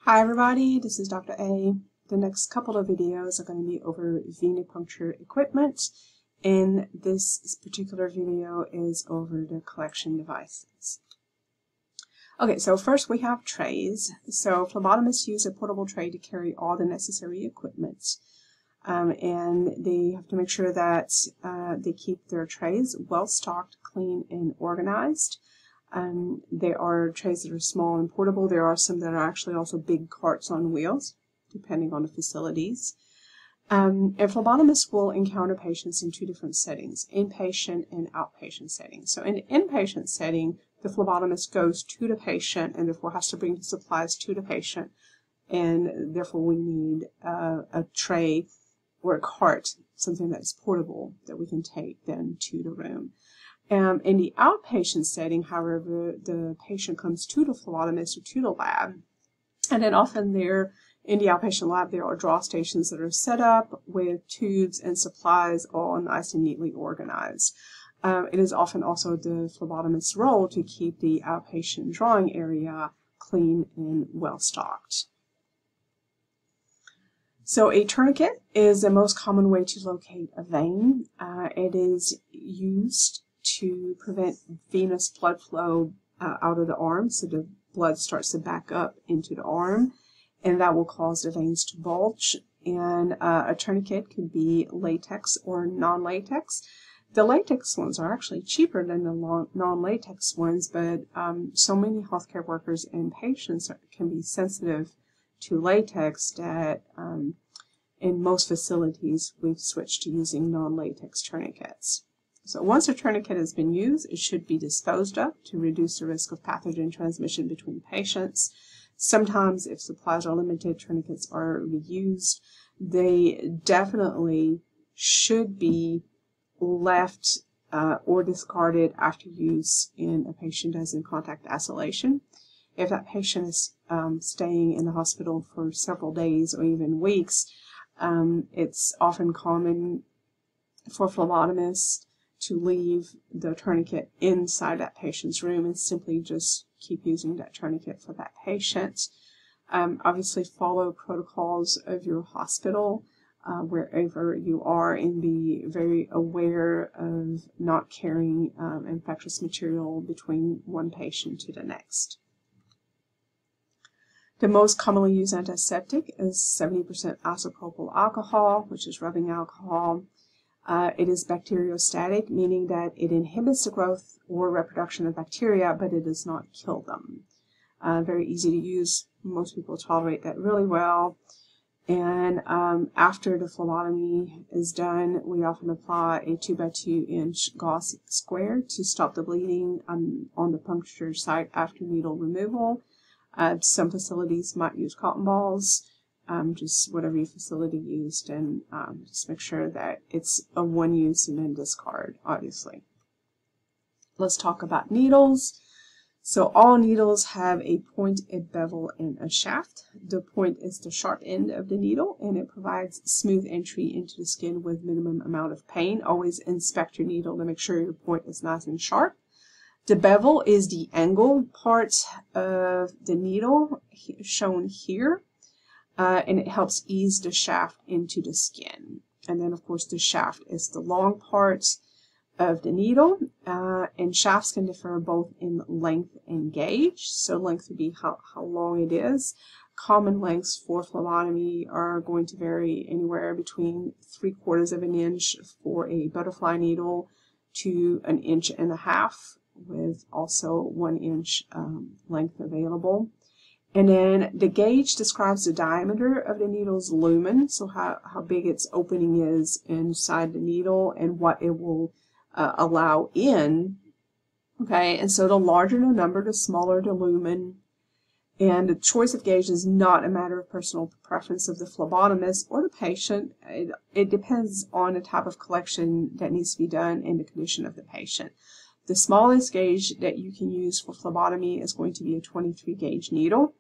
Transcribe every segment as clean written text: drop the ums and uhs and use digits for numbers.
Hi everybody, this is Dr. A. The next couple of videos are going to be over venipuncture equipment, and this particular video is over the collection devices. Okay, so first we have trays. So phlebotomists use a portable tray to carry all the necessary equipment, and they have to make sure that they keep their trays well stocked, clean, and organized. There are trays that are small and portable. There are some that are actually also big carts on wheels, depending on the facilities. And phlebotomists will encounter patients in two different settings, inpatient and outpatient settings. So in the inpatient setting, the phlebotomist goes to the patient and therefore has to bring the supplies to the patient. And therefore we need a tray or a cart, something that is portable that we can take then to the room. In the outpatient setting, however, the patient comes to the phlebotomist or to the lab, and then often there in the outpatient lab there are draw stations that are set up with tubes and supplies all nice and neatly organized. It is often also the phlebotomist's role to keep the outpatient drawing area clean and well stocked. So a tourniquet is the most common way to locate a vein. It is used to prevent venous blood flow out of the arm, so the blood starts to back up into the arm, and that will cause the veins to bulge. And a tourniquet could be latex or non-latex. The latex ones are actually cheaper than the non-latex ones, but so many healthcare workers and patients can be sensitive to latex that in most facilities we've switched to using non-latex tourniquets. So once a tourniquet has been used, it should be disposed of to reduce the risk of pathogen transmission between patients. Sometimes, if supplies are limited, tourniquets are reused. They definitely should be left or discarded after use in a patient as in contact isolation. If that patient is staying in the hospital for several days or even weeks, it's often common for phlebotomists to leave the tourniquet inside that patient's room and simply just keep using that tourniquet for that patient. Obviously follow protocols of your hospital wherever you are, and be very aware of not carrying infectious material between one patient to the next. The most commonly used antiseptic is 70% isopropyl alcohol, which is rubbing alcohol. It is bacteriostatic, meaning that it inhibits the growth or reproduction of bacteria, but it does not kill them. Very easy to use. Most people tolerate that really well. And after the phlebotomy is done, we often apply a 2 by 2 inch gauze square to stop the bleeding on the puncture site after needle removal. Some facilities might use cotton balls. Just whatever your facility used, and just make sure that it's a one use and then discard, obviously. Let's talk about needles. So all needles have a point, a bevel, and a shaft. The point is the sharp end of the needle, and it provides smooth entry into the skin with minimum amount of pain. Always inspect your needle to make sure your point is nice and sharp. The bevel is the angle part of the needle shown here. And it helps ease the shaft into the skin. And then, of course, the shaft is the long part of the needle. And shafts can differ both in length and gauge. So length would be how long it is. Common lengths for phlebotomy are going to vary anywhere between 3/4 of an inch for a butterfly needle to 1.5 inches, with also 1 inch length available. And then the gauge describes the diameter of the needle's lumen, so how big its opening is inside the needle and what it will allow in. Okay, and so the larger the number, the smaller the lumen. And the choice of gauge is not a matter of personal preference of the phlebotomist or the patient. It depends on the type of collection that needs to be done and the condition of the patient. The smallest gauge that you can use for phlebotomy is going to be a 23 gauge needle.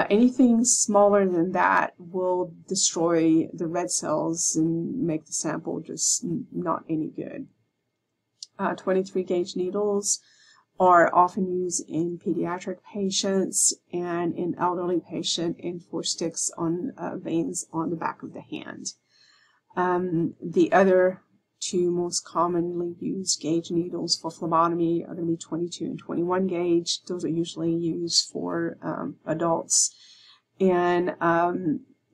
Anything smaller than that will destroy the red cells and make the sample just not any good. 23 gauge needles are often used in pediatric patients and in elderly patients, and for sticks on veins on the back of the hand. The other two most commonly used gauge needles for phlebotomy are going to be 22 and 21 gauge. Those are usually used for adults. And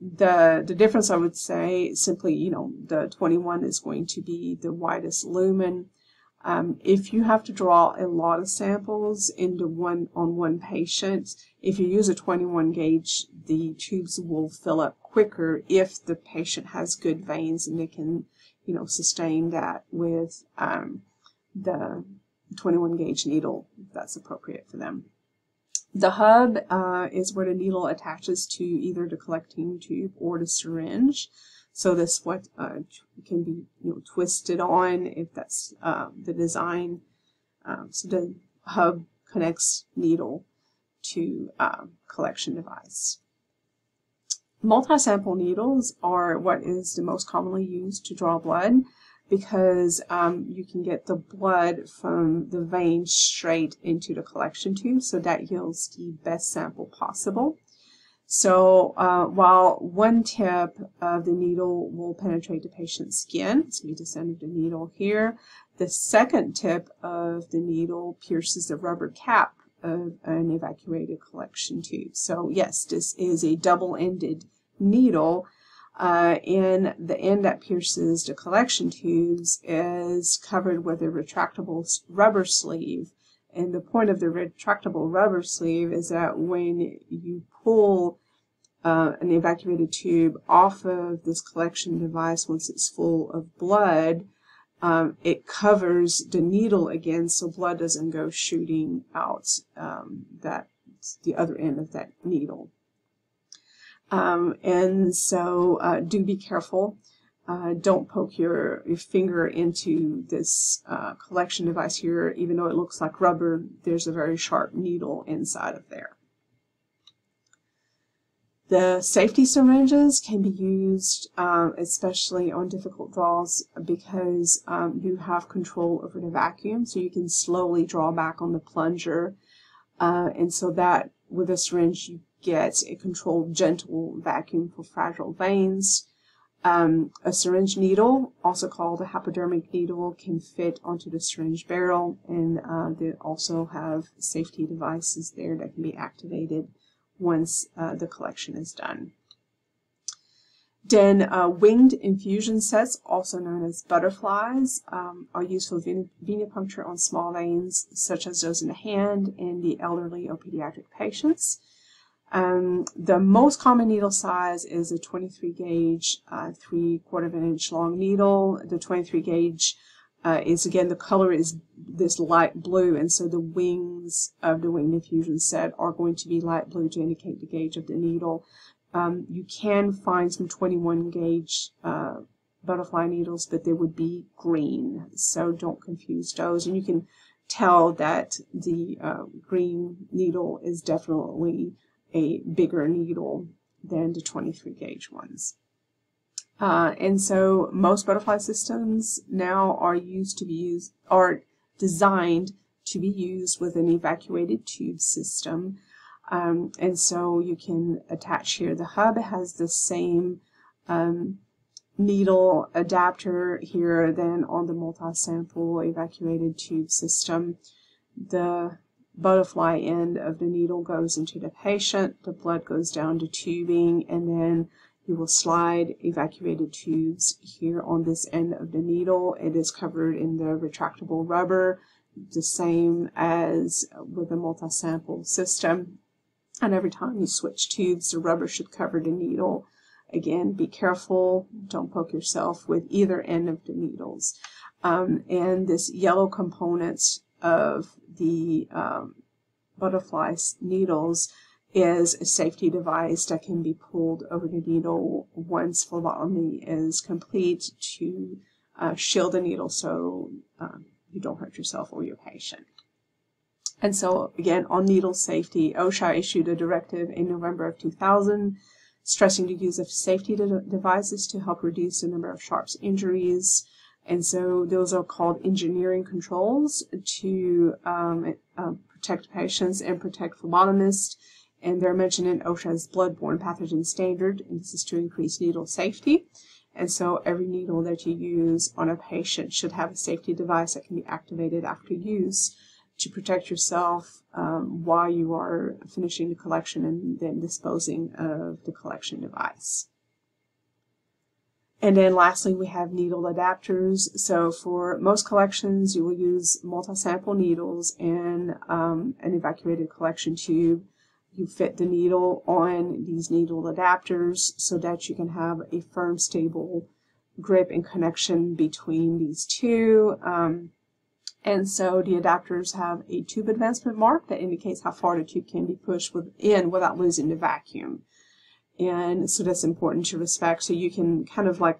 the difference, I would say, simply, you know, the 21 is going to be the widest lumen. If you have to draw a lot of samples into one patient, if you use a 21 gauge, the tubes will fill up quicker if the patient has good veins and they can, you know, sustain that with the 21 gauge needle, if that's appropriate for them. The hub is where the needle attaches to either the collecting tube or the syringe. So this what can be, you know, twisted on if that's the design. So the hub connects needle to collection device. Multisample needles are what is the most commonly used to draw blood, because you can get the blood from the vein straight into the collection tube, so that yields the best sample possible. So while one tip of the needle will penetrate the patient's skin, so we descended the needle here, the second tip of the needle pierces the rubber cap of an evacuated collection tube. So yes, this is a double-ended needle, and the end that pierces the collection tubes is covered with a retractable rubber sleeve. And the point of the retractable rubber sleeve is that when you pull an evacuated tube off of this collection device, once it's full of blood, it covers the needle again, so blood doesn't go shooting out the other end of that needle. And so do be careful. Don't poke your finger into this collection device here. Even though it looks like rubber, there's a very sharp needle inside of there. The safety syringes can be used especially on difficult draws, because you have control over the vacuum, so you can slowly draw back on the plunger, and so that with a syringe you get a controlled, gentle vacuum for fragile veins. A syringe needle, also called a hypodermic needle, can fit onto the syringe barrel, and they also have safety devices there that can be activated once the collection is done. Then winged infusion sets, also known as butterflies, are used for venipuncture on small veins, such as those in the hand in the elderly or pediatric patients. The most common needle size is a 23 gauge, 3/4 of an inch long needle. The 23 gauge is, again, the color is this light blue, and so the wings of the winged infusion set are going to be light blue to indicate the gauge of the needle. You can find some 21 gauge butterfly needles, but they would be green, so don't confuse those. And you can tell that the green needle is definitely a bigger needle than the 23 gauge ones. And so most butterfly systems now are designed to be used with an evacuated tube system. And so you can attach here the hub. It has the same needle adapter here than on the multi-sample evacuated tube system. The butterfly end of the needle goes into the patient, the blood goes down to tubing, and then you will slide evacuated tubes here on this end of the needle. It is covered in the retractable rubber, the same as with a multi-sample system. And every time you switch tubes, the rubber should cover the needle. Again, be careful, don't poke yourself with either end of the needles. And this yellow component of the butterfly needles is a safety device that can be pulled over the needle once phlebotomy is complete to shield the needle so you don't hurt yourself or your patient. And so, again, on needle safety, OSHA issued a directive in November of 2000 stressing the use of safety devices to help reduce the number of sharp injuries. And so those are called engineering controls to protect patients and protect phlebotomists. And they're mentioned in OSHA's bloodborne pathogen standard, and this is to increase needle safety. And so every needle that you use on a patient should have a safety device that can be activated after use to protect yourself while you are finishing the collection and then disposing of the collection device. And then lastly, we have needle adapters. So for most collections, you will use multisample needles and an evacuated collection tube. You fit the needle on these needle adapters so that you can have a firm, stable grip and connection between these two. And so the adapters have a tube advancement mark that indicates how far the tube can be pushed in without losing the vacuum. And so that's important to respect. So you can kind of like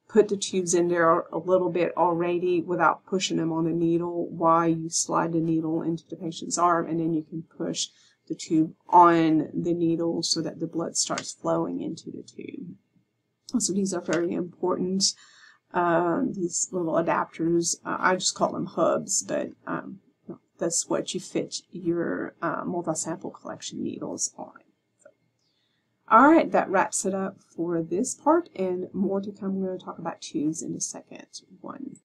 put the tubes in there a little bit already without pushing them on the needle while you slide the needle into the patient's arm, and then you can push the tube on the needle so that the blood starts flowing into the tube. So these are very important. These little adapters, I just call them hubs, but that's what you fit your multi-sample collection needles on. All right, that wraps it up for this part, and more to come. We're going to talk about tubes in the second one.